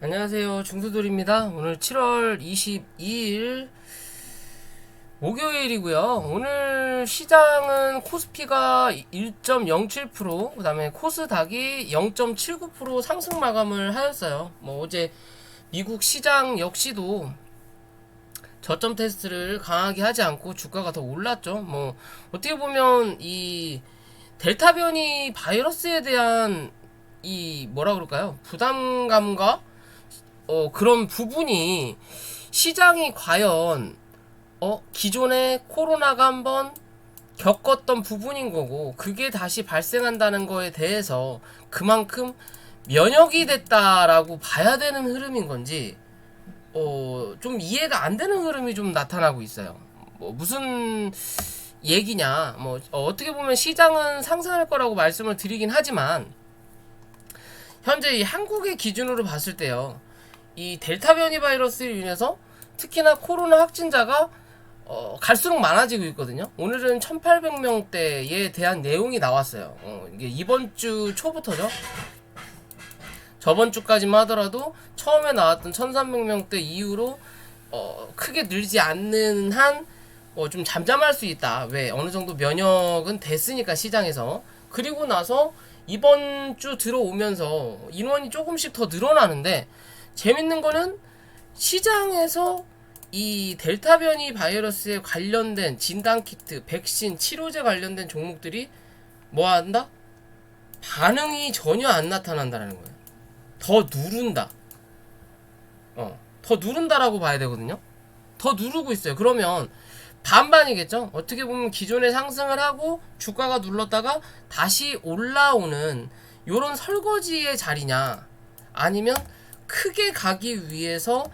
안녕하세요. 중수돌입니다. 오늘 7월 22일 목요일이고요. 오늘 시장은 코스피가 1.07%, 그 다음에 코스닥이 0.79% 상승 마감을 하였어요. 어제 미국 시장 역시도 저점 테스트를 강하게 하지 않고 주가가 더 올랐죠. 어떻게 보면 이 델타 변이 바이러스에 대한 이 뭐라 그럴까요? 부담감과 그런 부분이 시장이 과연 기존에 코로나가 한번 겪었던 부분인 거고, 그게 다시 발생한다는 거에 대해서 그만큼 면역이 됐다라고 봐야 되는 흐름인 건지 좀 이해가 안 되는 흐름이 좀 나타나고 있어요. 무슨 얘기냐, 어떻게 보면 시장은 상승할 거라고 말씀을 드리긴 하지만, 현재 이 한국의 기준으로 봤을 때요, 이 델타 변이 바이러스로 인해서 특히나 코로나 확진자가 갈수록 많아지고 있거든요. 오늘은 1800명대에 대한 내용이 나왔어요. 이게 이번 주 초부터죠. 저번 주까지만 하더라도 처음에 나왔던 1300명대 이후로 크게 늘지 않는 한 좀 잠잠할 수 있다. 왜? 어느 정도 면역은 됐으니까 시장에서. 그리고 나서 이번 주 들어오면서 인원이 조금씩 더 늘어나는데, 재밌는 거는 시장에서 이 델타 변이 바이러스에 관련된 진단키트, 백신, 치료제 관련된 종목들이 뭐 한다? 반응이 전혀 안 나타난다는 거예요. 더 누른다. 더 누른다라고 봐야 되거든요. 더 누르고 있어요. 그러면 반반이겠죠. 어떻게 보면 기존에 상승을 하고 주가가 눌렀다가 다시 올라오는 요런 설거지의 자리냐, 아니면 크게 가기 위해서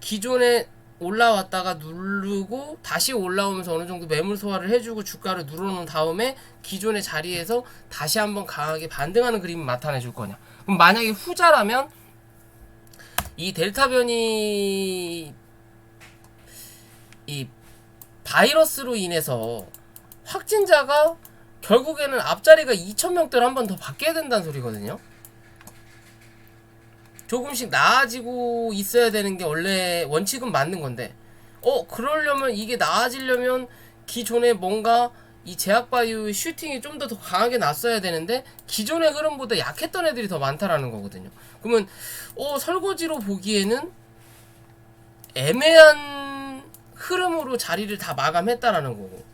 기존에 올라왔다가 누르고 다시 올라오면서 어느 정도 매물 소화를 해주고 주가를 눌러놓은 다음에 기존의 자리에서 다시 한번 강하게 반등하는 그림을 나타내 줄 거냐. 그럼 만약에 후자라면 이 델타 변이 이 바이러스로 인해서 확진자가 결국에는 앞자리가 2000명대로 한 번 더 바뀌어야 된다는 소리거든요. 조금씩 나아지고 있어야 되는 게 원래 원칙은 맞는 건데, 그러려면, 이게 나아지려면 기존에 뭔가 이 제약바이오의 슈팅이 좀 더 강하게 났어야 되는데 기존의 흐름보다 약했던 애들이 더 많다라는 거거든요. 그러면 설거지로 보기에는 애매한 흐름으로 자리를 다 마감했다라는 거고,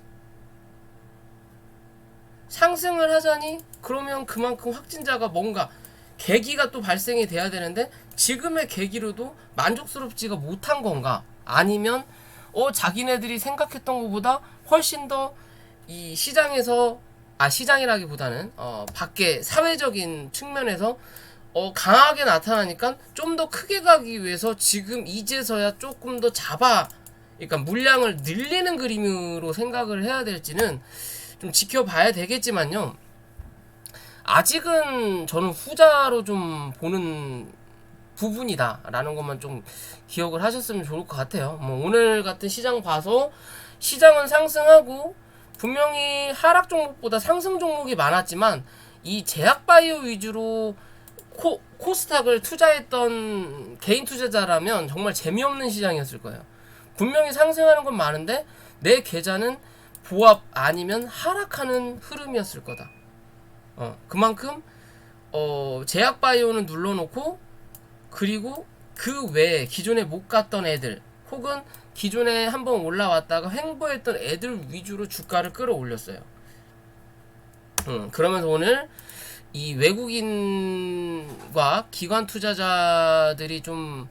상승을 하자니 그러면 그만큼 확진자가 뭔가 계기가 또 발생이 돼야 되는데, 지금의 계기로도 만족스럽지가 못한 건가, 아니면 자기네들이 생각했던 것보다 훨씬 더 이 시장에서, 시장이라기보다는 밖에 사회적인 측면에서 강하게 나타나니까 좀 더 크게 가기 위해서 지금 이제서야 조금 더 그러니까 물량을 늘리는 그림으로 생각을 해야 될지는 좀 지켜봐야 되겠지만요. 아직은 저는 후자로 좀 보는 부분이다 라는 것만 좀 기억을 하셨으면 좋을 것 같아요. 오늘 같은 시장 봐서 시장은 상승하고 분명히 하락 종목보다 상승 종목이 많았지만, 이 제약바이오 위주로 코스닥을 투자했던 개인 투자자라면 정말 재미없는 시장이었을 거예요. 분명히 상승하는 건 많은데 내 계좌는 보합 아니면 하락하는 흐름이었을 거다. 그만큼 제약바이오는 눌러놓고, 그리고 그 외에 기존에 못 갔던 애들, 혹은 기존에 한번 올라왔다가 횡보했던 애들 위주로 주가를 끌어올렸어요. 그러면서 오늘 이 외국인과 기관 투자자들이 좀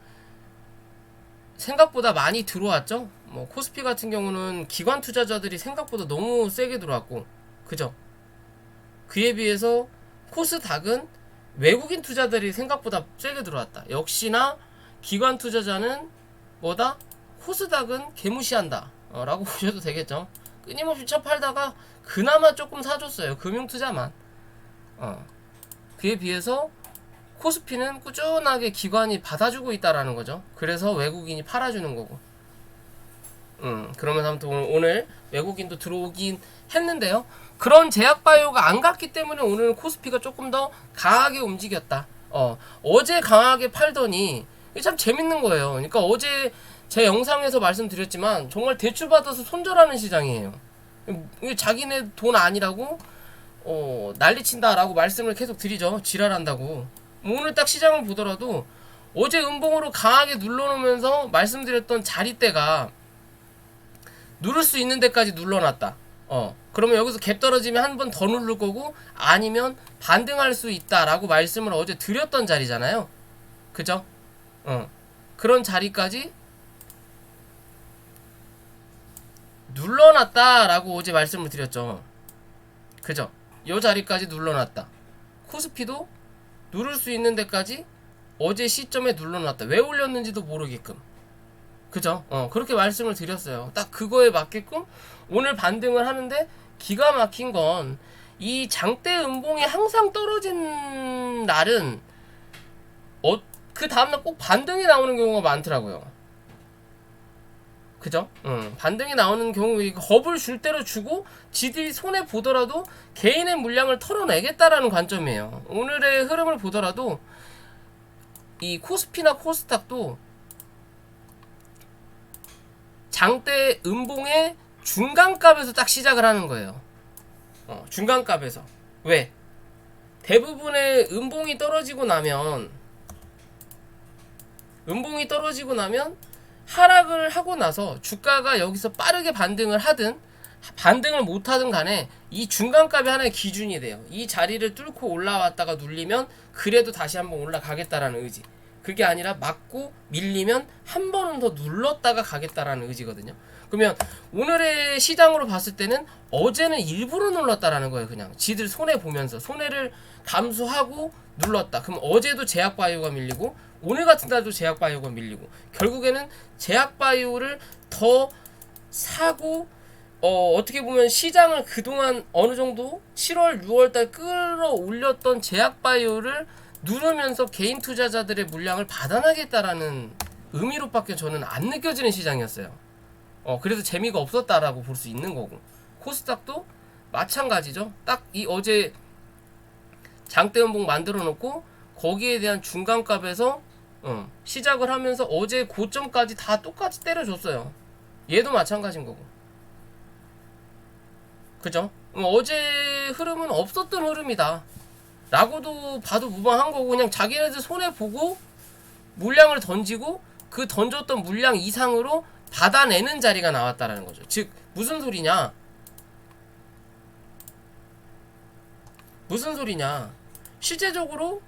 생각보다 많이 들어왔죠. 코스피 같은 경우는 기관 투자자들이 생각보다 너무 세게 들어왔고, 그죠? 그에 비해서 코스닥은 외국인 투자들이 생각보다 세게 들어왔다. 역시나 기관 투자자는 뭐다? 코스닥은 개무시한다 라고 보셔도 되겠죠. 끊임없이 차 팔다가 그나마 조금 사줬어요. 금융투자만. 그에 비해서 코스피는 꾸준하게 기관이 받아주고 있다라는 거죠. 그래서 외국인이 팔아주는 거고. 그러면서 아무튼 오늘 외국인도 들어오긴 했는데요. 그런 제약바이오가 안 갔기 때문에 오늘 코스피가 조금 더 강하게 움직였다. 어제 강하게 팔더니 이게 참 재밌는 거예요. 그러니까 어제 제 영상에서 말씀드렸지만 정말 대출받아서 손절하는 시장이에요. 이게 자기네 돈 아니라고 난리친다라고 말씀을 계속 드리죠. 지랄한다고. 오늘 딱 시장을 보더라도 어제 음봉으로 강하게 눌러놓으면서 말씀드렸던 자리대가 누를 수 있는 데까지 눌러놨다. 그러면 여기서 갭 떨어지면 한 번 더 누를 거고 아니면 반등할 수 있다라고 말씀을 어제 드렸던 자리잖아요. 그죠? 그런 자리까지 눌러놨다라고 어제 말씀을 드렸죠. 그죠? 요 자리까지 눌러놨다. 코스피도 누를 수 있는 데까지 어제 시점에 눌러놨다. 왜 올렸는지도 모르게끔. 그죠? 그렇게 말씀을 드렸어요. 딱 그거에 맞게끔 오늘 반등을 하는데 기가 막힌 건 이 장대 음봉이 항상 떨어진 날은 그 다음날 꼭 반등이 나오는 경우가 많더라고요. 그죠? 반등이 나오는 경우에 겁을 줄 대로 주고 지들이 손해 보더라도 개인의 물량을 털어내겠다라는 관점이에요. 오늘의 흐름을 보더라도 이 코스피나 코스닥도 장대 음봉의 중간값에서 딱 시작을 하는 거예요. 중간값에서. 왜? 대부분의 음봉이 떨어지고 나면 하락을 하고 나서 주가가 여기서 빠르게 반등을 하든 반등을 못하든 간에 이 중간값이 하나의 기준이 돼요. 이 자리를 뚫고 올라왔다가 눌리면 그래도 다시 한번 올라가겠다라는 의지. 그게 아니라 맞고 밀리면 한 번은 더 눌렀다가 가겠다라는 의지거든요. 그러면 오늘의 시장으로 봤을 때는 어제는 일부러 눌렀다라는 거예요. 그냥 지들 손해 보면서 손해를 감수하고 눌렀다. 그럼 어제도 제약바이오가 밀리고 오늘 같은 날도 제약바이오가 밀리고 결국에는 제약바이오를 더 사고 어떻게 보면 시장을 그동안 어느 정도 7월 6월달 끌어올렸던 제약바이오를 누르면서 개인 투자자들의 물량을 받아나겠다라는 의미로밖에 저는 안 느껴지는 시장이었어요. 그래서 재미가 없었다라고 볼 수 있는 거고 코스닥도 마찬가지죠. 딱 이 어제 장대 음봉 만들어 놓고 거기에 대한 중간값에서 시작을 하면서 어제 고점까지 다 똑같이 때려줬어요. 얘도 마찬가지인 거고. 그죠? 어제 흐름은 없었던 흐름이다 라고도 봐도 무방한 거고 그냥 자기네들 손해보고 물량을 던지고 그 던졌던 물량 이상으로 받아내는 자리가 나왔다라는 거죠. 즉 무슨 소리냐 실제적으로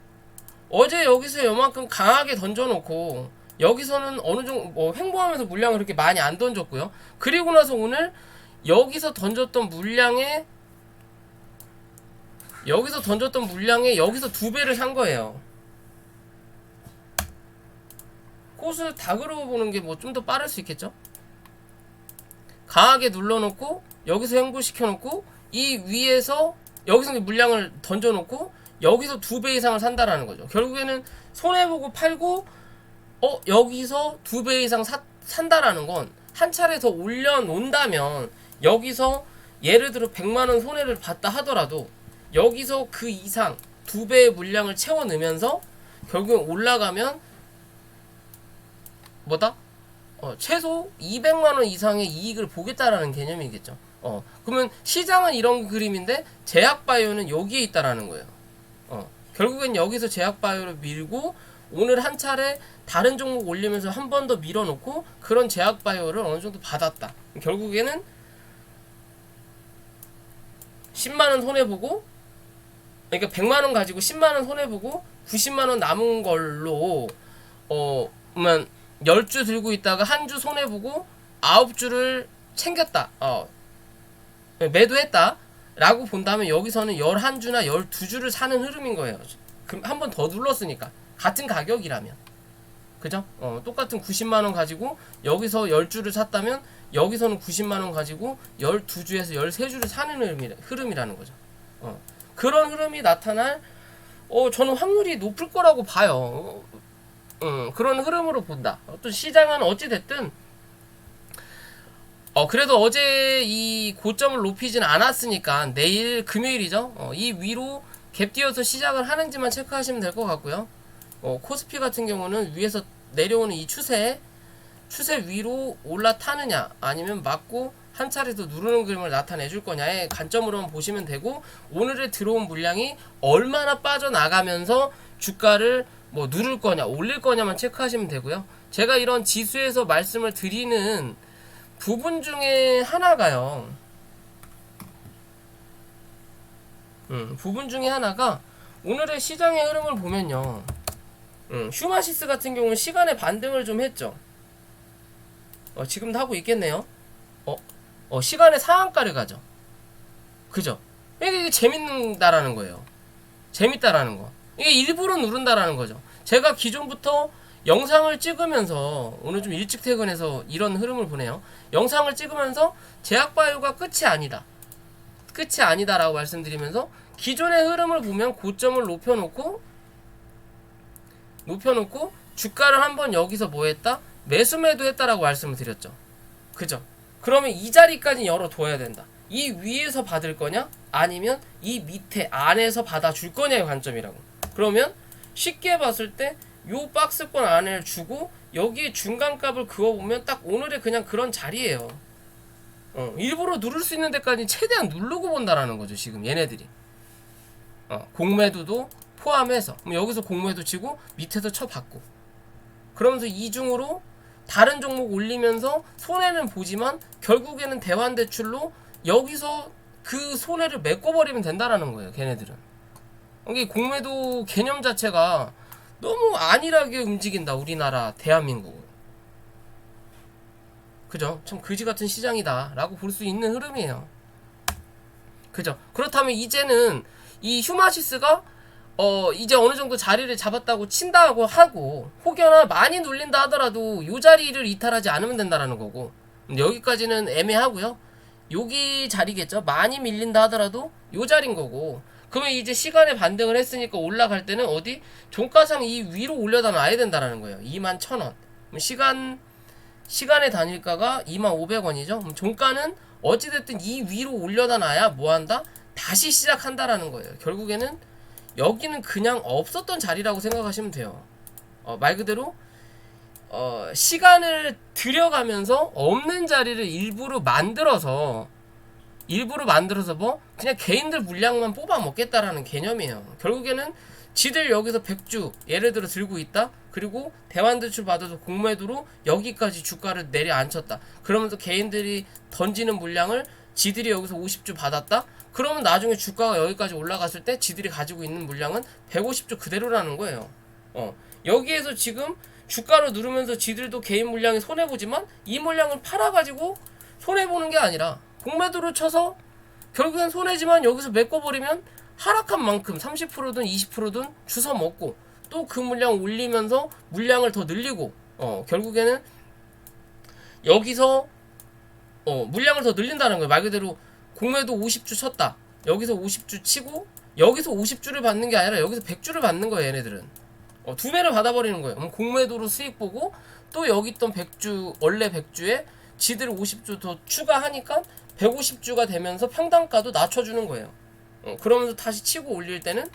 어제 여기서 요만큼 강하게 던져놓고 여기서는 어느 정도 횡보하면서 물량을 그렇게 많이 안 던졌고요. 그리고 나서 오늘 여기서 던졌던 물량에 여기서 2배를 산 거예요. 코스닥으로 보는 게 뭐 좀 더 빠를 수 있겠죠? 강하게 눌러놓고 여기서 횡보시켜놓고 이 위에서 여기서 물량을 던져놓고 여기서 2배 이상을 산다라는 거죠. 결국에는 손해보고 팔고 여기서 2배 이상 산다라는 건 한 차례 더 올려놓는다면 여기서 예를 들어 100만원 손해를 봤다 하더라도 여기서 그 이상 2배의 물량을 채워 넣으면서 결국엔 올라가면 뭐다? 최소 200만원 이상의 이익을 보겠다라는 개념이겠죠. 그러면 시장은 이런 그림인데 제약바이오는 여기에 있다라는 거예요. 결국엔 여기서 제약바이오를 밀고 오늘 한 차례 다른 종목 올리면서 한 번 더 밀어놓고 그런 제약바이오를 어느 정도 받았다. 결국에는 10만원 손해보고 그러니까 100만원 가지고 10만원 손해보고 90만원 남은 걸로 그러면 10주 들고 있다가 한 주 손해보고 9주를 챙겼다. 매도했다. 라고 본다면 여기서는 11주나 12주를 사는 흐름인 거예요. 그럼 한 번 더 눌렀으니까. 같은 가격이라면. 그죠? 똑같은 90만원 가지고 여기서 10주를 샀다면 여기서는 90만원 가지고 12주에서 13주를 사는 흐름이라는 거죠. 그런 흐름이 나타날 저는 확률이 높을 거라고 봐요. 그런 흐름으로 본다. 어떤 시장은 어찌됐든 그래도 어제 이 고점을 높이진 않았으니까 내일 금요일이죠. 이 위로 갭 띄어서 시작을 하는지만 체크하시면 될 것 같고요. 코스피 같은 경우는 위에서 내려오는 이 추세 위로 올라타느냐 아니면 맞고 한 차례 더 누르는 그림을 나타내 줄 거냐의 관점으로만 보시면 되고, 오늘의 들어온 물량이 얼마나 빠져나가면서 주가를 뭐 누를 거냐 올릴 거냐만 체크하시면 되고요. 제가 이런 지수에서 말씀을 드리는 부분 중에 하나가요. 부분 중에 하나가 오늘의 시장의 흐름을 보면요. 휴마시스 같은 경우는 시간의 반등을 좀 했죠. 지금도 하고 있겠네요. 시간의 상한가를 가죠. 그죠? 이게 재밌다라는 거예요. 재밌다라는 거. 이게 일부러 누른다라는 거죠. 제가 기존부터 영상을 찍으면서, 오늘 좀 일찍 퇴근해서 이런 흐름을 보네요. 영상을 찍으면서 제약바이오가 끝이 아니다. 끝이 아니다라고 말씀드리면서 기존의 흐름을 보면 고점을 높여놓고 주가를 한번 여기서 뭐 했다? 매수 매도했다라고 말씀을 드렸죠. 그죠? 그러면 이 자리까지 열어둬야 된다. 이 위에서 받을 거냐? 아니면 이 밑에 안에서 받아줄 거냐의 관점이라고. 그러면 쉽게 봤을 때 요 박스권 안을 주고 여기에 중간값을 그어보면 딱 오늘의 그냥 그런 자리예요. 일부러 누를 수 있는 데까지 최대한 누르고 본다라는 거죠. 지금 얘네들이 공매도도 포함해서 여기서 공매도 치고 밑에서 쳐받고, 그러면서 이중으로 다른 종목 올리면서 손해는 보지만 결국에는 대환대출로 여기서 그 손해를 메꿔버리면 된다라는 거예요. 걔네들은. 이게 공매도 개념 자체가 너무 안일하게 움직인다. 우리나라 대한민국. 그죠? 참 그지같은 시장이다 라고 볼 수 있는 흐름이에요. 그죠? 그렇다면 이제는 이 휴마시스가 이제 어느 정도 자리를 잡았다고 친다고 하고, 혹여나 많이 눌린다 하더라도 요 자리를 이탈하지 않으면 된다라는 거고, 여기까지는 애매하고요. 여기 자리겠죠. 많이 밀린다 하더라도 요 자리인 거고, 그러면 이제 시간에 반등을 했으니까 올라갈 때는 어디 종가상 이 위로 올려다 놔야 된다라는 거예요. 21,000원. 시간의 단일가가 25,500원이죠. 그럼 종가는 어찌됐든 이 위로 올려다 놔야 뭐한다? 다시 시작한다라는 거예요. 결국에는 여기는 그냥 없었던 자리라고 생각하시면 돼요. 말 그대로 시간을 들여가면서 없는 자리를 일부러 만들어서 뭐 그냥 개인들 물량만 뽑아 먹겠다라는 개념이에요. 결국에는 지들 여기서 100주 예를 들어 들고 있다. 그리고 대환대출 받아서 공매도로 여기까지 주가를 내려앉혔다. 그러면서 개인들이 던지는 물량을 지들이 여기서 50주 받았다. 그러면 나중에 주가가 여기까지 올라갔을 때 지들이 가지고 있는 물량은 150주 그대로라는 거예요. 여기에서 지금 주가로 누르면서 지들도 개인 물량이 손해보지만 이 물량을 팔아가지고 손해보는 게 아니라 공매도로 쳐서 결국엔 손해지만 여기서 메꿔버리면 하락한 만큼 30%든 20%든 주워 먹고 또 그 물량 올리면서 물량을 더 늘리고 결국에는 여기서 물량을 더 늘린다는 거예요. 말 그대로 공매도 50주 쳤다. 여기서 50주 치고 여기서 50주를 받는 게 아니라 여기서 100주를 받는 거예요. 얘네들은 2배를 받아버리는 거예요. 그럼 공매도로 수익 보고 또 여기 있던 100주 원래 100주에 지들 50주 더 추가하니까 150주가 되면서 평단가도 낮춰주는 거예요. 그러면서 다시 치고 올릴 때는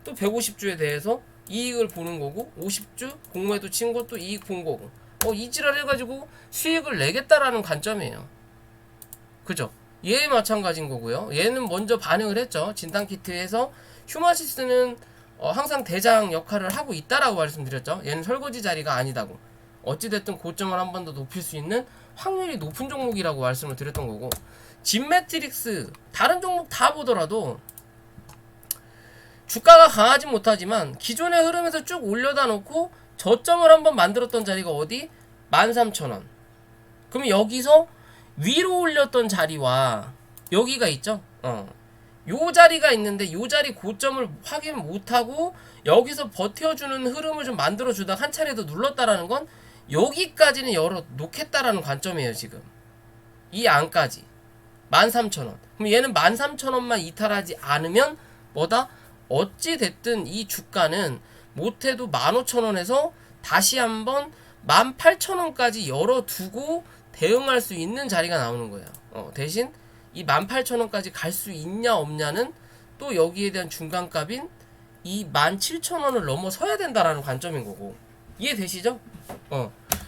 또 150주에 대해서 이익을 보는 거고, 50주 공매도 친 것도 이익 본 거고, 이지랄 해가지고 수익을 내겠다라는 관점이에요. 그죠? 얘 마찬가지인 거고요. 얘는 먼저 반응을 했죠. 진단키트에서 휴마시스는 항상 대장 역할을 하고 있다라고 말씀드렸죠. 얘는 설거지 자리가 아니다고. 어찌됐든 고점을 한 번 더 높일 수 있는 확률이 높은 종목이라고 말씀을 드렸던 거고, 진매트릭스 다른 종목 다 보더라도 주가가 강하지 못하지만 기존의 흐름에서 쭉 올려다 놓고 저점을 한번 만들었던 자리가 어디? 13,000원. 그러면 여기서 위로 올렸던 자리와 여기가 있죠. 요 자리가 있는데 요 자리 고점을 확인 못하고 여기서 버텨주는 흐름을 좀 만들어주다 한 차례 더 눌렀다라는 건 여기까지는 열어 놓겠다라는 관점이에요. 지금 이 안까지 13,000원. 그럼 얘는 13,000원만 이탈하지 않으면 뭐다? 어찌 됐든 이 주가는 못해도 15,000원에서 다시 한번 18,000원까지 열어두고 대응할 수 있는 자리가 나오는 거예요. 대신 이 18,000원까지 갈 수 있냐 없냐는 또 여기에 대한 중간값인 이 17,000원을 넘어서야 된다라는 관점인 거고, 이해되시죠?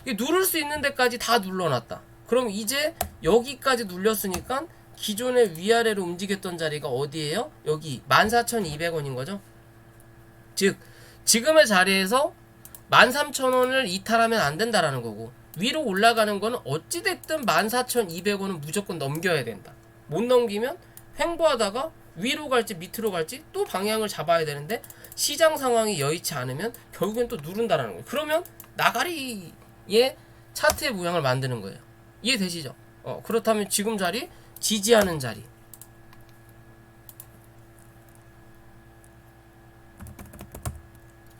이 누를 수 있는 데까지 다 눌러놨다. 그럼 이제 여기까지 눌렸으니까 기존의 위아래로 움직였던 자리가 어디예요? 여기 14,200원인 거죠. 즉 지금의 자리에서 13,000원을 이탈하면 안 된다라는 거고, 위로 올라가는 거는 어찌됐든 14,200원은 무조건 넘겨야 된다. 못 넘기면 횡보하다가 위로 갈지 밑으로 갈지 또 방향을 잡아야 되는데, 시장 상황이 여의치 않으면 결국엔 또 누른다라는 거예요. 그러면 나가리의 차트의 모양을 만드는 거예요. 이해되시죠? 그렇다면 지금 자리, 지지하는 자리,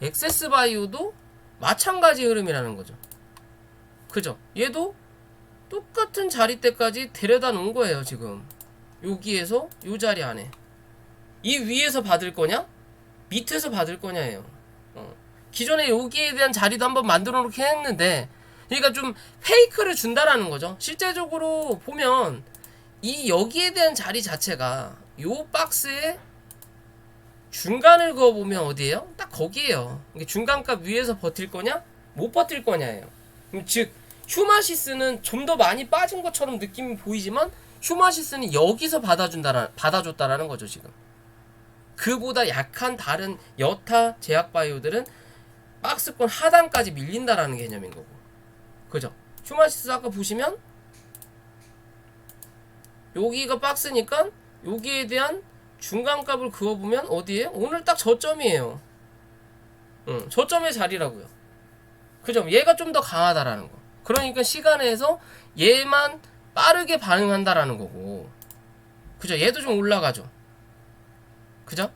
엑세스바이오도 마찬가지 흐름이라는 거죠. 그죠? 얘도 똑같은 자리대까지 데려다 놓은 거예요. 지금 여기에서 요 자리 안에 이 위에서 받을 거냐 밑에서 받을 거냐예요. 기존에 여기에 대한 자리도 한번 만들어 놓긴 했는데, 그러니까 좀 페이크를 준다라는 거죠. 실제적으로 보면 이 여기에 대한 자리 자체가 요 박스에 중간을 그어보면 어디에요? 딱 거기에요. 중간값 위에서 버틸 거냐 못 버틸 거냐예요. 즉 휴마시스는 좀 더 많이 빠진 것처럼 느낌이 보이지만, 휴마시스는 여기서 받아줬다라는 거죠. 지금 그보다 약한 다른 여타 제약바이오들은 박스권 하단까지 밀린다라는 개념인 거고, 그죠? 휴마시스 아까 보시면 여기가 박스니까 여기에 대한 중간값을 그어보면 어디에요? 오늘 딱 저점이에요. 저점의 자리라고요. 그죠? 얘가 좀 더 강하다라는 거. 그러니까 시간에서 얘만 빠르게 반응한다라는 거고, 그죠? 얘도 좀 올라가죠. 그죠?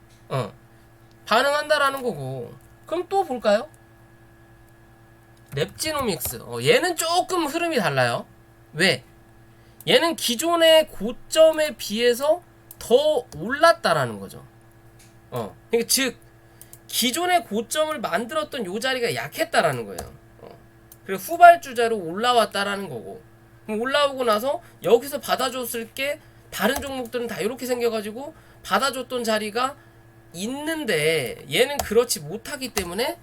반응한다라는 거고. 그럼 또 볼까요? 랩지노믹스. 얘는 조금 흐름이 달라요. 왜? 얘는 기존의 고점에 비해서 더 올랐다라는 거죠. 그러니까 즉 기존의 고점을 만들었던 요 자리가 약했다라는 거예요. 그리고 후발주자로 올라왔다라는 거고, 그럼 올라오고 나서 여기서 받아줬을 게 다른 종목들은 다 이렇게 생겨가지고 받아줬던 자리가 있는데, 얘는 그렇지 못하기 때문에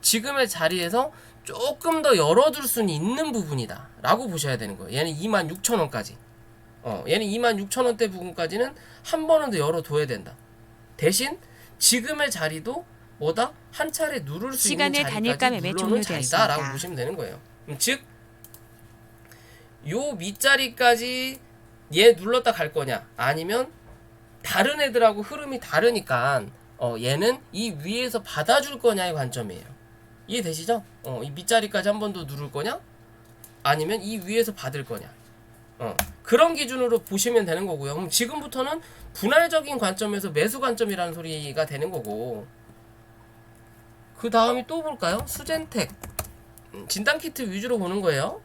지금의 자리에서 조금 더 열어둘 수는 있는 부분이다 라고 보셔야 되는 거예요. 얘는 26,000원까지, 얘는 26,000원대 부분까지는 한 번은 더 열어둬야 된다. 대신 지금의 자리도 뭐다? 한 차례 누를 수 있는 자리까지 눌러놓은 자리다 라고 보시면 되는 거예요. 즉 요 밑자리까지 얘 눌렀다 갈 거냐, 아니면 다른 애들하고 흐름이 다르니까 얘는 이 위에서 받아줄 거냐의 관점이에요. 이해되시죠? 이 밑자리까지 한 번 더 누를 거냐, 아니면 이 위에서 받을 거냐, 그런 기준으로 보시면 되는 거고요. 그럼 지금부터는 분할적인 관점에서 매수 관점이라는 소리가 되는 거고, 그 다음이 또 볼까요? 수젠텍. 진단키트 위주로 보는 거예요.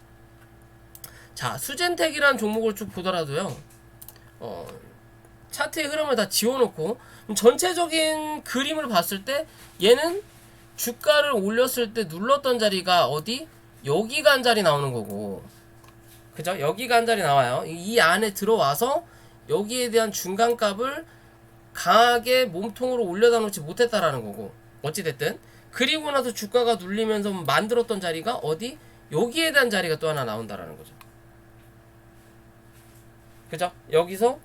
자, 수젠텍이라는 종목을 쭉 보더라도요, 차트의 흐름을 다 지워놓고 전체적인 그림을 봤을 때 얘는 주가를 올렸을 때 눌렀던 자리가 어디? 여기가 한 자리 나오는 거고, 그죠? 여기가 한 자리 나와요. 이 안에 들어와서 여기에 대한 중간값을 강하게 몸통으로 올려다 놓지 못했다라는 거고, 어찌됐든 그리고 나서 주가가 눌리면서 만들었던 자리가 어디? 여기에 대한 자리가 또 하나 나온다라는 거죠. 그죠? 여기서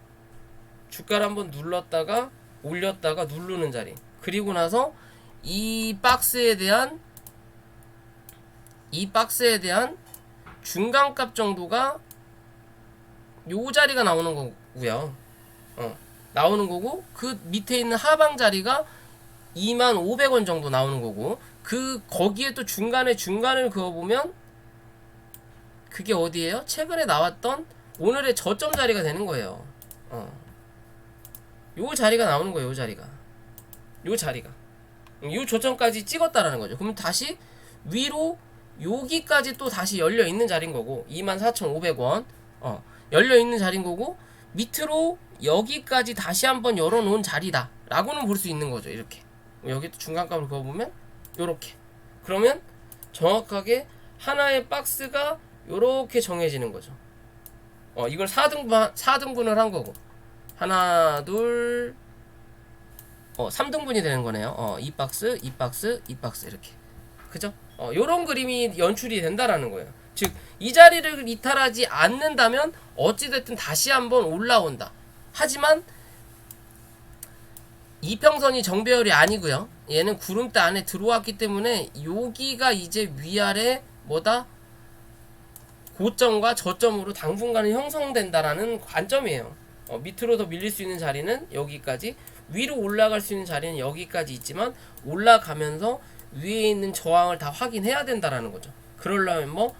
주가를 한번 눌렀다가 올렸다가 누르는 자리, 그리고 나서 이 박스에 대한 중간값 정도가 요 자리가 나오는 거고요. 나오는 거고, 그 밑에 있는 하방 자리가 25,000원 정도 나오는 거고, 거기에 또 중간을 그어보면 그게 어디예요? 최근에 나왔던 오늘의 저점 자리가 되는 거예요. 요 자리가 나오는 거예요. 요 자리가 요 저점까지 찍었다라는 거죠. 그러면 다시 위로 여기까지 또 다시 열려 있는 자리인 거고, 24,500원 열려 있는 자리인 거고, 밑으로 여기까지 다시 한번 열어놓은 자리다 라고는 볼 수 있는 거죠. 이렇게 여기 또 중간값을 그어보면 요렇게, 그러면 정확하게 하나의 박스가 요렇게 정해지는 거죠. 이걸 4등분을 한 거고, 하나 둘 3등분이 되는 거네요. 이 박스 이렇게, 그죠? 요런 그림이 연출이 된다라는 거예요. 즉 이 자리를 이탈하지 않는다면 어찌됐든 다시 한번 올라온다. 하지만 이평선이 정배열이 아니고요. 얘는 구름대 안에 들어왔기 때문에 여기가 이제 위아래 뭐다? 고점과 저점으로 당분간은 형성된다라는 관점이에요. 밑으로 더 밀릴 수 있는 자리는 여기까지, 위로 올라갈 수 있는 자리는 여기까지 있지만 올라가면서 위에 있는 저항을 다 확인해야 된다라는 거죠. 그러려면 뭐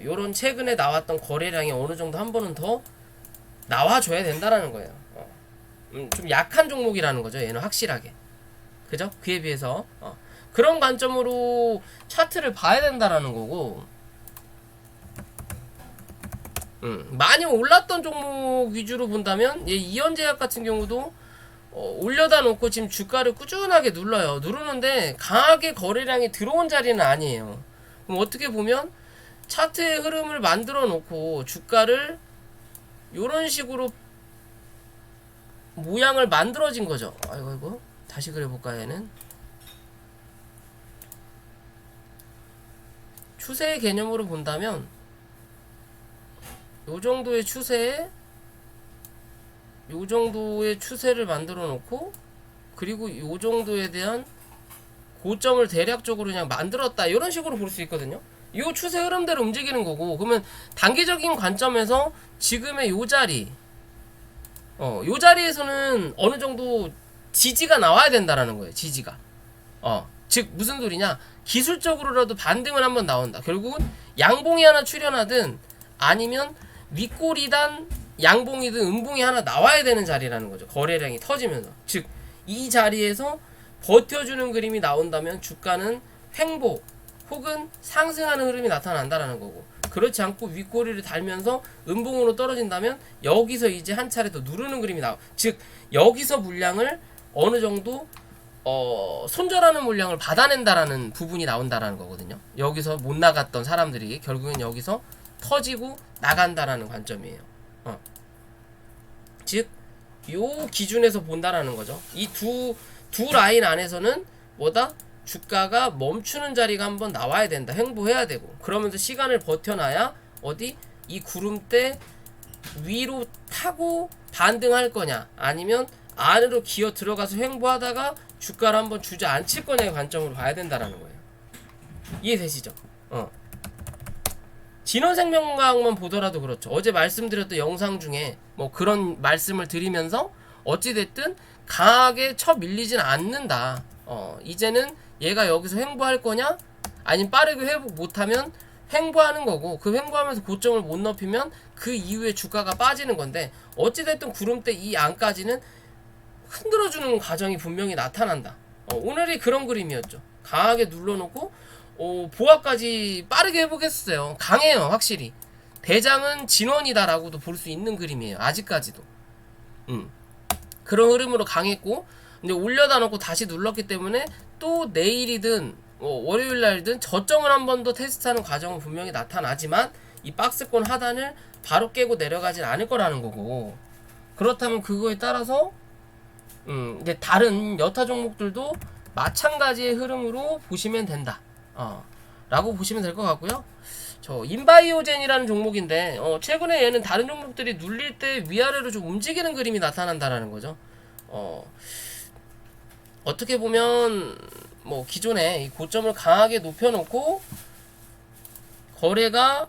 요런 최근에 나왔던 거래량이 어느 정도 한 번은 더 나와줘야 된다라는 거예요. 좀 약한 종목이라는 거죠. 얘는 확실하게. 그죠? 그에 비해서 그런 관점으로 차트를 봐야 된다라는 거고, 많이 올랐던 종목 위주로 본다면 얘 이현제약 같은 경우도 올려다 놓고 지금 주가를 꾸준하게 눌러요. 누르는데 강하게 거래량이 들어온 자리는 아니에요. 그럼 어떻게 보면 차트의 흐름을 만들어 놓고 주가를 요런 식으로 모양을 만들어진 거죠. 아이고 다시 그려볼까. 얘는 추세의 개념으로 본다면 요 정도의 추세를 만들어 놓고, 그리고 요 정도에 대한 고점을 대략적으로 그냥 만들었다, 이런 식으로 볼 수 있거든요. 요 추세 흐름대로 움직이는 거고, 그러면 단기적인 관점에서 지금의 요 자리, 요 자리에서는 어느 정도 지지가 나와야 된다라는 거예요. 지지가. 즉 무슨 소리냐? 기술적으로라도 반등을 한번 나온다. 결국은 양봉이 하나 출현하든 아니면 윗골이단 양봉이든 음봉이 하나 나와야 되는 자리라는 거죠. 거래량이 터지면서. 즉 이 자리에서 버텨주는 그림이 나온다면 주가는 횡보 혹은 상승하는 흐름이 나타난다라는 거고, 그렇지 않고 윗꼬리를 달면서 음봉으로 떨어진다면 여기서 이제 한 차례 더 누르는 그림이 나와. 즉 여기서 물량을 어느 정도 손절하는 물량을 받아낸다라는 부분이 나온다라는 거거든요. 여기서 못 나갔던 사람들이 결국엔 여기서 터지고 나간다라는 관점이에요. 즉 요 기준에서 본다라는 거죠. 이 두 라인 안에서는 뭐다? 주가가 멈추는 자리가 한번 나와야 된다. 횡보해야 되고, 그러면서 시간을 버텨놔야 어디 이 구름대 위로 타고 반등할 거냐, 아니면 안으로 기어 들어가서 횡보하다가 주가를 한번 주저앉힐 거냐의 관점으로 봐야 된다라는 거예요. 이해되시죠? 진원생명과학만 보더라도 그렇죠. 어제 말씀드렸던 영상 중에 뭐 그런 말씀을 드리면서 어찌됐든 강하게 쳐 밀리진 않는다. 이제는 얘가 여기서 횡보할 거냐, 아니면 빠르게 회복 못하면 횡보하는 거고, 그 횡보하면서 고점을 못 높이면 그 이후에 주가가 빠지는 건데, 어찌됐든 구름대 이 안까지는 흔들어주는 과정이 분명히 나타난다. 오늘이 그런 그림이었죠. 강하게 눌러놓고 보합까지 빠르게 회복했어요. 강해요. 확실히 대장은 진원이다라고도 볼 수 있는 그림이에요. 아직까지도 그런 흐름으로 강했고, 근데 올려다 놓고 다시 눌렀기 때문에 또 내일이든 월요일날이든 저점을 한 번 더 테스트하는 과정은 분명히 나타나지만 이 박스권 하단을 바로 깨고 내려가진 않을 거라는 거고, 그렇다면 그거에 따라서 이제 다른 여타 종목들도 마찬가지의 흐름으로 보시면 된다. 라고 보시면 될 것 같고요. 저 인바이오젠이라는 종목인데 최근에 얘는 다른 종목들이 눌릴 때 위아래로 좀 움직이는 그림이 나타난다라는 거죠. 어떻게 보면 뭐 기존에 이 고점을 강하게 높여놓고 거래가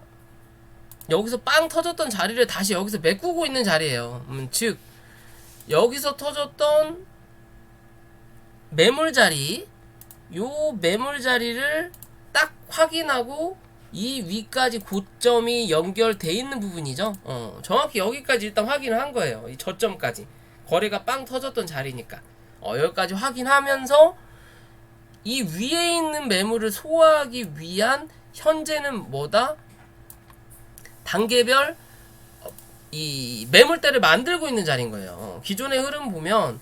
여기서 빵 터졌던 자리를 다시 여기서 메꾸고 있는 자리예요. 즉 여기서 터졌던 매물 자리, 요 매물 자리를 딱 확인하고 이 위까지 고점이 연결돼 있는 부분이죠. 정확히 여기까지 일단 확인을 한 거예요. 이 저점까지 거래가 빵 터졌던 자리니까 여기까지 확인하면서 이 위에 있는 매물을 소화하기 위한 현재는 뭐다? 단계별 이 매물대를 만들고 있는 자리인 거예요. 기존의 흐름 보면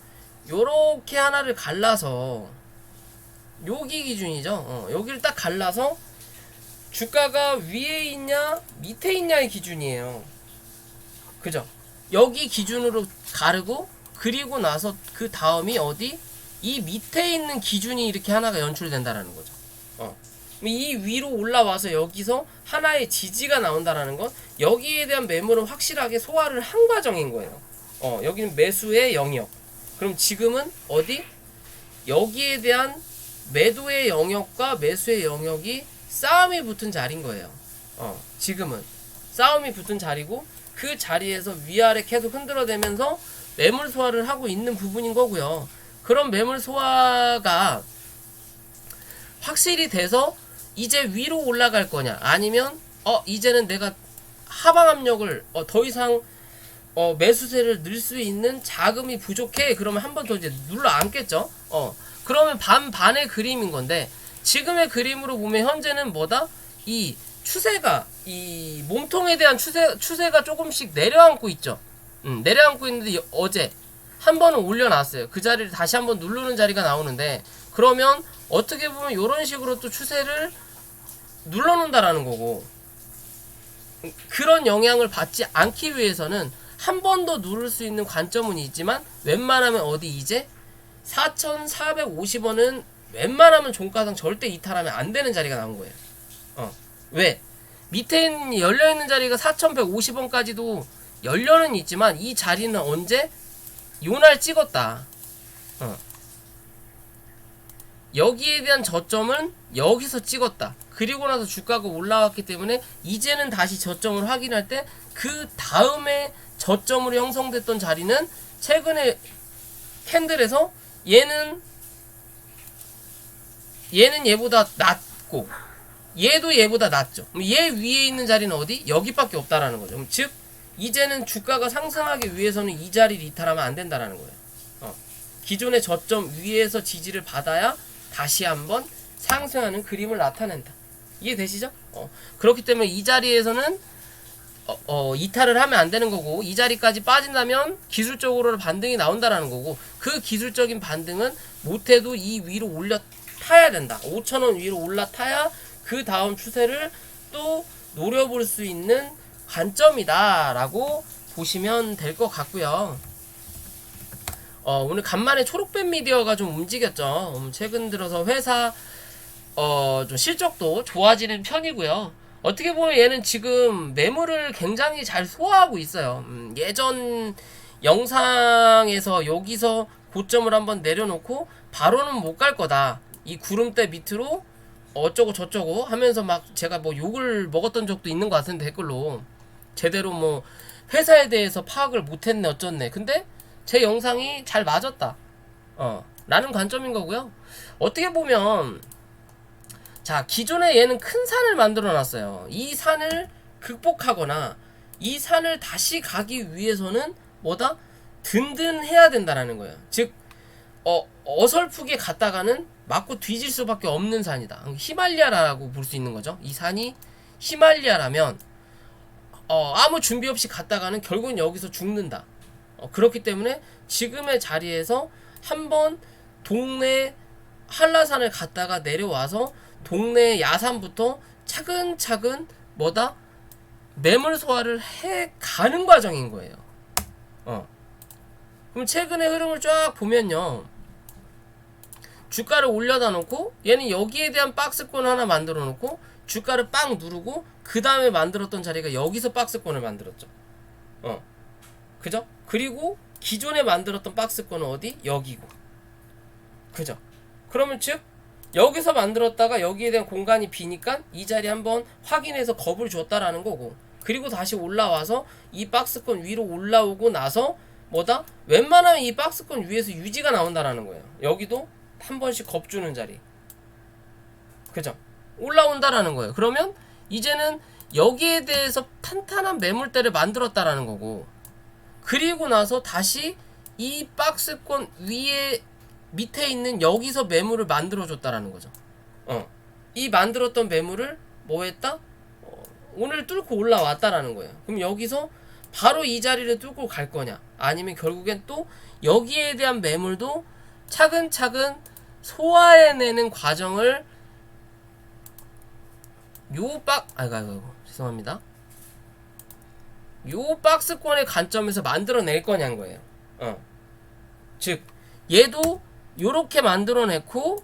요렇게 하나를 갈라서 여기 기준이죠. 여기를 딱 갈라서 주가가 위에 있냐 밑에 있냐의 기준이에요. 그죠? 여기 기준으로 가르고, 그리고 나서 그 다음이 어디? 이 밑에 있는 기준이 이렇게 하나가 연출된다라는 거죠. 이 위로 올라와서 여기서 하나의 지지가 나온다라는 건 여기에 대한 매물은 확실하게 소화를 한 과정인 거예요. 여기는 매수의 영역. 그럼 지금은 어디? 여기에 대한 매도의 영역과 매수의 영역이 싸움이 붙은 자리인 거예요. 지금은 싸움이 붙은 자리고 그 자리에서 위아래 계속 흔들어대면서 매물 소화를 하고 있는 부분인 거고요. 그런 매물 소화가 확실히 돼서 이제 위로 올라갈 거냐, 아니면 이제는 내가 하방 압력을 더 이상 매수세를 넣을 수 있는 자금이 부족해. 그러면 한 번 더 이제 눌러 앉겠죠. 그러면 반반의 그림인 건데, 지금의 그림으로 보면 현재는 뭐다? 이 추세가, 이 몸통에 대한 추세가 조금씩 내려앉고 있죠. 내려앉고 있는데 어제 한 번은 올려놨어요. 그 자리를 다시 한번 누르는 자리가 나오는데, 그러면 어떻게 보면 이런 식으로 또 추세를 눌러놓는다라는 거고, 그런 영향을 받지 않기 위해서는 한 번 더 누를 수 있는 관점은 있지만, 웬만하면 어디 이제 4,450원은 웬만하면 종가상 절대 이탈하면 안 되는 자리가 나온 거예요. 왜? 밑에 있는 열려있는 자리가 4,150원까지도 열려는 있지만, 이 자리는 언제? 요날 찍었다. 여기에 대한 저점은 여기서 찍었다. 그리고 나서 주가가 올라왔기 때문에 이제는 다시 저점을 확인할 때 그 다음에 저점으로 형성됐던 자리는 최근에 캔들에서 얘는 얘보다 낮고 얘도 얘보다 낮죠. 얘 위에 있는 자리는 어디? 여기밖에 없다라는 거죠. 즉 이제는 주가가 상승하기 위해서는 이 자리를 이탈하면 안 된다라는 거예요. 기존의 저점 위에서 지지를 받아야 다시 한번 상승하는 그림을 나타낸다. 이해되시죠? 그렇기 때문에 이 자리에서는 이탈을 하면 안 되는 거고, 이 자리까지 빠진다면 기술적으로 반등이 나온다라는 거고, 그 기술적인 반등은 못해도 이 위로 올라타야 된다. 5,000원 위로 올라타야 그 다음 추세를 또 노려볼 수 있는 관점이다 라고 보시면 될 것 같고요. 오늘 간만에 초록뱀 미디어가 좀 움직였죠. 최근 들어서 회사 좀 실적도 좋아지는 편이고요. 어떻게 보면 얘는 지금 매물을 굉장히 잘 소화하고 있어요. 예전 영상에서 여기서 고점을 한번 내려놓고 바로는 못 갈 거다. 이 구름대 밑으로 어쩌고 저쩌고 하면서 막 제가 뭐 욕을 먹었던 적도 있는 것 같은데, 댓글로 제대로 뭐 회사에 대해서 파악을 못했네 어쩌네. 근데 제 영상이 잘 맞았다 라는 관점인 거고요. 어떻게 보면 자, 기존에 얘는 큰 산을 만들어 놨어요. 이 산을 극복하거나 이 산을 다시 가기 위해서는 뭐다? 든든해야 된다라는 거예요. 즉 어설프게 갔다가는 맞고 뒤질 수밖에 없는 산이다. 히말리아라고 볼 수 있는 거죠. 이 산이 히말리아라면 아무 준비 없이 갔다가는 결국은 여기서 죽는다. 그렇기 때문에 지금의 자리에서 한번 동네 한라산을 갔다가 내려와서 동네 야산부터 차근차근 뭐다? 매물 소화를 해 가는 과정인 거예요. 그럼 최근의 흐름을 쫙 보면요, 주가를 올려다 놓고 얘는 여기에 대한 박스권 하나 만들어 놓고 주가를 빵 누르고 그 다음에 만들었던 자리가 여기서 박스권을 만들었죠. 그죠? 그리고 기존에 만들었던 박스권은 어디? 여기고. 그죠? 그러면 즉 여기서 만들었다가 여기에 대한 공간이 비니까 이 자리 한번 확인해서 겁을 줬다라는 거고, 그리고 다시 올라와서 이 박스권 위로 올라오고 나서 뭐다? 웬만하면 이 박스권 위에서 유지가 나온다라는 거예요. 여기도 한 번씩 겁 주는 자리. 그죠? 올라온다라는 거예요. 그러면 이제는 여기에 대해서 탄탄한 매물대를 만들었다라는 거고, 그리고 나서 다시 이 박스권 위에 밑에 있는 여기서 매물을 만들어줬다라는 거죠. 이 만들었던 매물을 뭐 했다? 오늘 뚫고 올라왔다라는 거예요. 그럼 여기서 바로 이 자리를 뚫고 갈 거냐, 아니면 결국엔 또 여기에 대한 매물도 차근차근 소화해내는 과정을 아이고 죄송합니다. 요 박스권의 관점에서 만들어낼 거냐는 거예요. 즉 얘도 요렇게 만들어냈고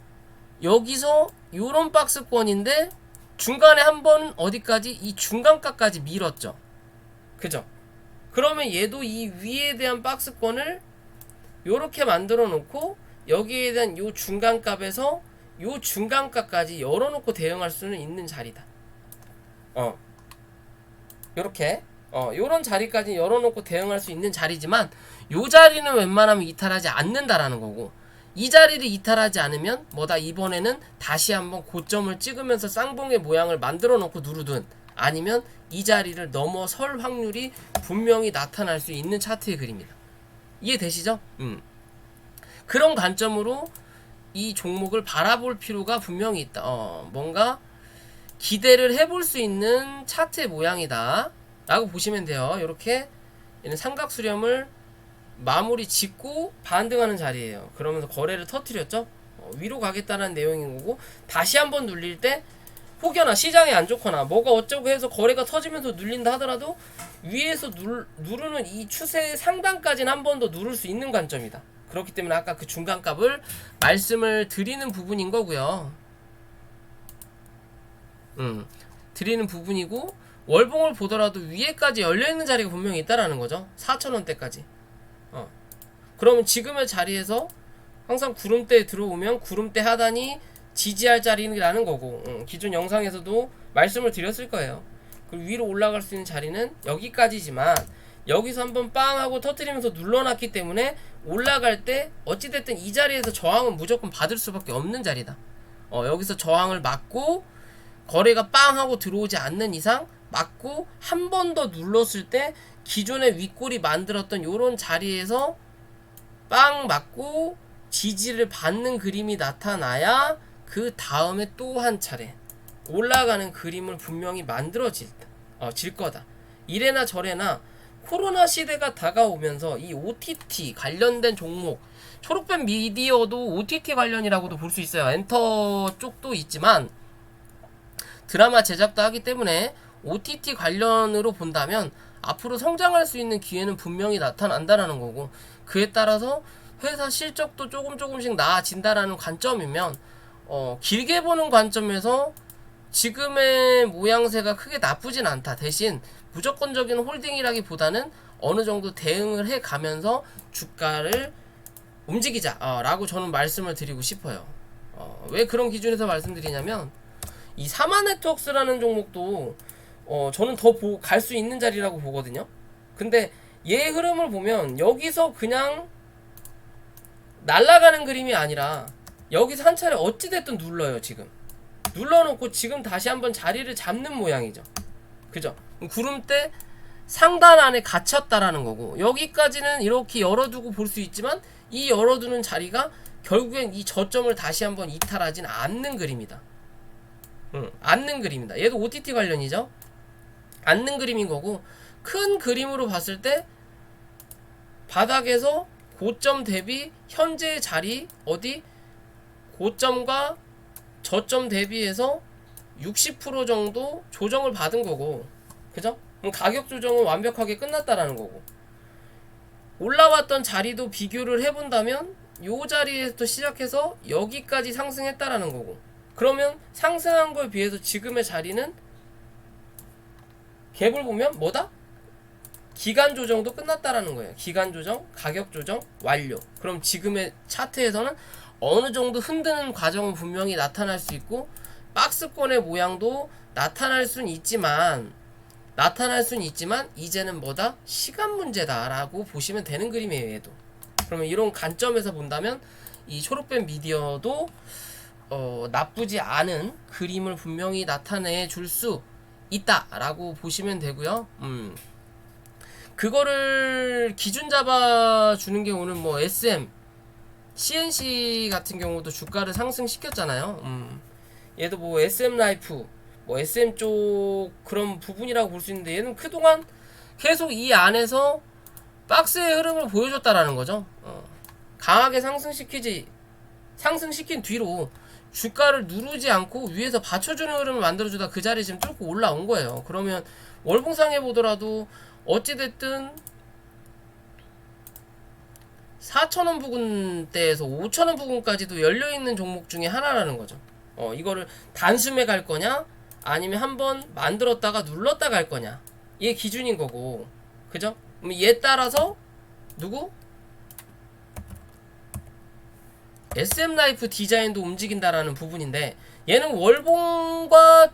여기서 요런 박스권인데 중간에 한번 어디까지? 이 중간가까지 밀었죠. 그죠? 그러면 얘도 이 위에 대한 박스권을 요렇게 만들어 놓고 여기에 대한 요 중간값에서 요 중간값까지 열어놓고 대응할 수는 있는 자리다. 요렇게 요런 자리까지 열어놓고 대응할 수 있는 자리지만 요 자리는 웬만하면 이탈하지 않는다라는 거고, 이 자리를 이탈하지 않으면 뭐다, 이번에는 다시 한번 고점을 찍으면서 쌍봉의 모양을 만들어 놓고 누르든 아니면 이 자리를 넘어설 확률이 분명히 나타날 수 있는 차트의 그림이다. 이해되시죠? 그런 관점으로 이 종목을 바라볼 필요가 분명히 있다. 뭔가 기대를 해볼 수 있는 차트의 모양이다 라고 보시면 돼요. 이렇게 얘는 삼각수렴을 마무리 짓고 반등하는 자리예요. 그러면서 거래를 터뜨렸죠. 위로 가겠다는 내용인 거고, 다시 한번 눌릴 때 혹여나 시장이 안 좋거나 뭐가 어쩌고 해서 거래가 터지면서 눌린다 하더라도 위에서 누르는 이 추세의 상단까지는 한 번 더 누를 수 있는 관점이다. 그렇기 때문에 아까 그 중간값을 말씀을 드리는 부분인 거고요. 드리는 부분이고, 월봉을 보더라도 위에까지 열려있는 자리가 분명히 있다라는 거죠. 4,000원대까지. 그러면 지금의 자리에서 항상 구름대에 들어오면 구름대 하단이 지지할 자리라는 거고, 기존 영상에서도 말씀을 드렸을 거예요. 그리고 위로 올라갈 수 있는 자리는 여기까지지만 여기서 한번 빵 하고 터뜨리면서 눌러놨기 때문에 올라갈 때 어찌됐든 이 자리에서 저항은 무조건 받을 수밖에 없는 자리다. 여기서 저항을 맞고 거래가 빵 하고 들어오지 않는 이상 맞고 한 번 더 눌렀을 때 기존의 윗골이 만들었던 요런 자리에서 빵 맞고 지지를 받는 그림이 나타나야 그 다음에 또 한 차례 올라가는 그림을 분명히 만들어질 거다. 이래나 저래나 코로나 시대가 다가오면서 이 OTT 관련된 종목, 초록뱀 미디어도 OTT 관련이라고도 볼 수 있어요. 엔터 쪽도 있지만 드라마 제작도 하기 때문에 OTT 관련으로 본다면 앞으로 성장할 수 있는 기회는 분명히 나타난다라는 거고, 그에 따라서 회사 실적도 조금씩 나아진다라는 관점이면 길게 보는 관점에서 지금의 모양새가 크게 나쁘진 않다. 대신 무조건적인 홀딩이라기보다는 어느 정도 대응을 해 가면서 주가를 움직이자 라고 저는 말씀을 드리고 싶어요. 왜 그런 기준에서 말씀드리냐면, 이 사마네트웍스라는 종목도 저는 더 갈 수 있는 자리라고 보거든요. 근데 얘 흐름을 보면 여기서 그냥 날아가는 그림이 아니라 여기서 한 차례 어찌됐든 눌러요. 지금 눌러놓고 지금 다시 한번 자리를 잡는 모양이죠. 그죠? 구름대 상단 안에 갇혔다라는 거고, 여기까지는 이렇게 열어두고 볼 수 있지만 이 열어두는 자리가 결국엔 이 저점을 다시 한번 이탈하진 않는 그림이다. 않는 그림이다. 얘도 OTT 관련이죠. 않는 그림인 거고, 큰 그림으로 봤을 때 바닥에서 고점 대비 현재의 자리 어디 고점과 저점 대비해서 60% 정도 조정을 받은 거고, 그죠? 그럼 가격 조정은 완벽하게 끝났다라는 거고, 올라왔던 자리도 비교를 해본다면 요 자리에서 시작해서 여기까지 상승했다라는 거고, 그러면 상승한 거에 비해서 지금의 자리는 갭을 보면 뭐다? 기간 조정도 끝났다라는 거예요. 기간 조정, 가격 조정 완료. 그럼 지금의 차트에서는 어느 정도 흔드는 과정은 분명히 나타날 수 있고, 박스권의 모양도 나타날 수는 있지만 이제는 뭐다? 시간 문제다라고 보시면 되는 그림이에요. 얘도. 그러면 이런 관점에서 본다면 이 초록뱀 미디어도 나쁘지 않은 그림을 분명히 나타내 줄 수 있다라고 보시면 되고요. 그거를 기준 잡아주는 게 오늘 뭐 SM, CNC 같은 경우도 주가를 상승시켰잖아요. 얘도 뭐 SM 라이프, 뭐 SM 쪽 그런 부분이라고 볼 수 있는데, 얘는 그동안 계속 이 안에서 박스의 흐름을 보여줬다라는 거죠. 강하게 상승시킨 뒤로 주가를 누르지 않고 위에서 받쳐주는 흐름을 만들어주다 그 자리에 지금 뚫고 올라온 거예요. 그러면 월봉상에 보더라도 어찌됐든 4,000원 부근대에서 5,000원 부근까지도 열려있는 종목 중에 하나라는 거죠. 이거를 단숨에 갈 거냐 아니면 한번 만들었다가 눌렀다 갈 거냐 얘 기준인 거고 그죠? 그럼 얘에 따라서 누구? SM 라이프 디자인도 움직인다라는 부분인데 얘는 월봉과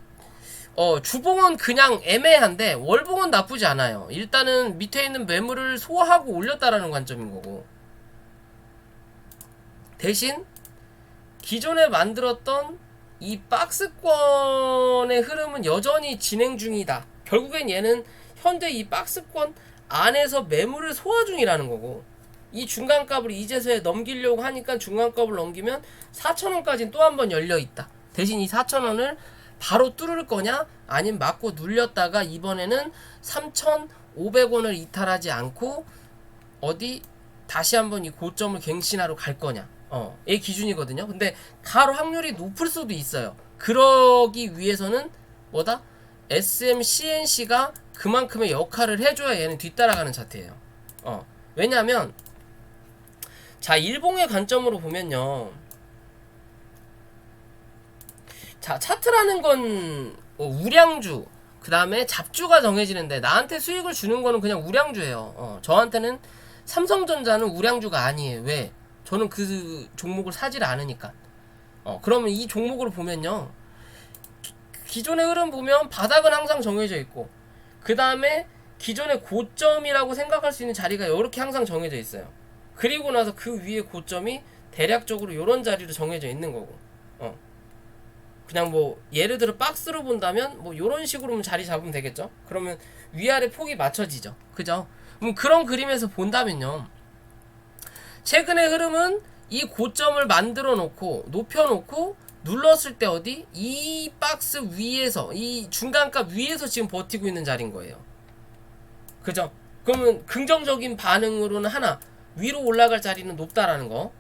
주봉은 그냥 애매한데 월봉은 나쁘지 않아요. 일단은 밑에 있는 매물을 소화하고 올렸다라는 관점인 거고 대신 기존에 만들었던 이 박스권의 흐름은 여전히 진행 중이다. 결국엔 얘는 현재 이 박스권 안에서 매물을 소화 중이라는 거고 이 중간값을 이제서야 넘기려고 하니까 중간값을 넘기면 4,000원까지는 또 한 번 열려있다. 대신 이 4,000원을 바로 뚫을 거냐 아니면 맞고 눌렸다가 이번에는 3,500원을 이탈하지 않고 어디 다시 한번 이 고점을 갱신하러 갈 거냐 얘 기준이거든요. 근데 갈 확률이 높을 수도 있어요. 그러기 위해서는 뭐다? SMCNC가 그만큼의 역할을 해줘야 얘는 뒤따라가는 차트예요. 왜냐면 자 일봉의 관점으로 보면요, 자 차트라는 건 우량주 그 다음에 잡주가 정해지는데 나한테 수익을 주는 거는 그냥 우량주예요. 저한테는 삼성전자는 우량주가 아니에요. 왜? 저는 그 종목을 사질 않으니까. 그러면 이 종목으로 보면요, 기존의 흐름 보면 바닥은 항상 정해져 있고 그 다음에 기존의 고점이라고 생각할 수 있는 자리가 이렇게 항상 정해져 있어요. 그리고 나서 그 위에 고점이 대략적으로 이런 자리로 정해져 있는 거고 그냥 뭐 예를 들어 박스로 본다면 뭐 이런 식으로 자리 잡으면 되겠죠. 그러면 위아래 폭이 맞춰지죠. 그죠? 그럼 그런 그림에서 본다면요, 최근의 흐름은 이 고점을 만들어 놓고 높여 놓고 눌렀을 때 어디? 이 박스 위에서 이 중간값 위에서 지금 버티고 있는 자리인 거예요. 그죠? 그러면 긍정적인 반응으로는 하나 위로 올라갈 자리는 높다라는 거.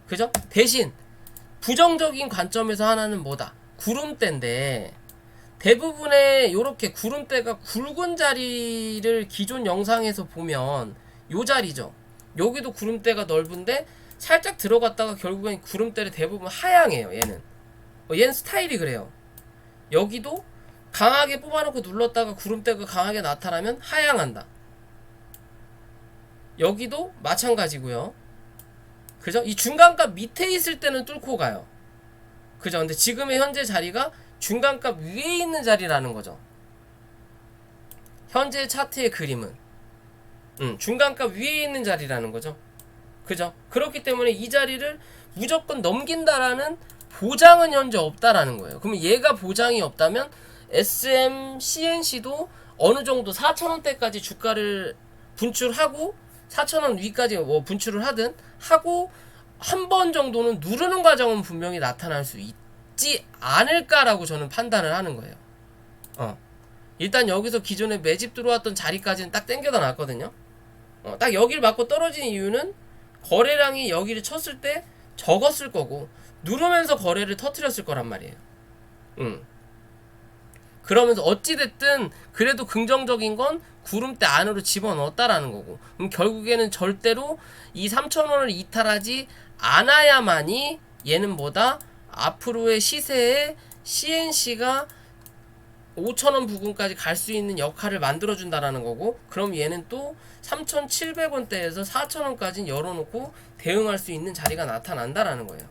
그죠? 대신 부정적인 관점에서 하나는 뭐다? 구름대인데 대부분의 요렇게 구름대가 굵은 자리를 기존 영상에서 보면 요 자리죠. 여기도 구름대가 넓은데 살짝 들어갔다가 결국엔 구름대를 대부분 하향해요. 얘는 스타일이 그래요. 여기도 강하게 뽑아놓고 눌렀다가 구름대가 강하게 나타나면 하향한다. 여기도 마찬가지고요. 그죠? 이 중간값 밑에 있을 때는 뚫고 가요. 그죠? 근데 지금의 현재 자리가 중간값 위에 있는 자리라는 거죠. 현재 차트의 그림은 중간값 위에 있는 자리라는 거죠. 그죠? 그렇기 때문에 이 자리를 무조건 넘긴다라는 보장은 현재 없다라는 거예요. 그러면 얘가 보장이 없다면 SM, CNC도 어느 정도 4,000원대까지 주가를 분출하고 4,000원 위까지 뭐 분출을 하든 하고 한 번 정도는 누르는 과정은 분명히 나타날 수 있지 않을까라고 저는 판단을 하는 거예요. 일단 여기서 기존에 매집 들어왔던 자리까지는 딱 땡겨다 놨거든요. 딱 여기를 맞고 떨어진 이유는 거래량이 여기를 쳤을 때 적었을 거고 누르면서 거래를 터뜨렸을 거란 말이에요. 그러면서 어찌됐든 그래도 긍정적인 건 구름대 안으로 집어넣었다라는 거고, 그럼 결국에는 절대로 이 3,000원을 이탈하지 않아야만이 얘는 뭐다? 앞으로의 시세에 CNC가 5,000원 부근까지 갈 수 있는 역할을 만들어준다라는 거고, 그럼 얘는 또 3,700원대에서 4,000원까지 열어놓고 대응할 수 있는 자리가 나타난다라는 거예요.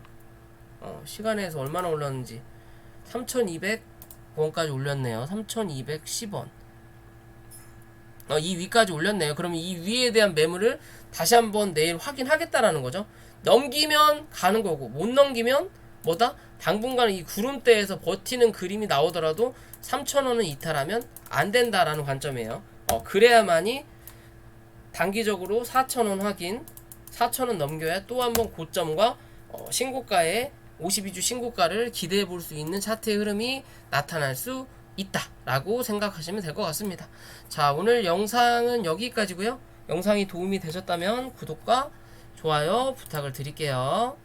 시간에서 얼마나 올랐는지 3,200원까지 올렸네요. 3,210원. 이 위까지 올렸네요. 그러면 이 위에 대한 매물을 다시 한번 내일 확인하겠다라는 거죠. 넘기면 가는 거고 못 넘기면 뭐다? 당분간 이 구름대에서 버티는 그림이 나오더라도 3,000원은 이탈하면 안 된다라는 관점이에요. 그래야만이 단기적으로 4,000원 확인, 4,000원 넘겨야 또 한번 고점과 신고가의 52주 신고가를 기대해 볼 수 있는 차트의 흐름이 나타날 수 있다 라고 생각하시면 될 것 같습니다. 자, 오늘 영상은 여기까지고요. 영상이 도움이 되셨다면 구독과 좋아요 부탁을 드릴게요.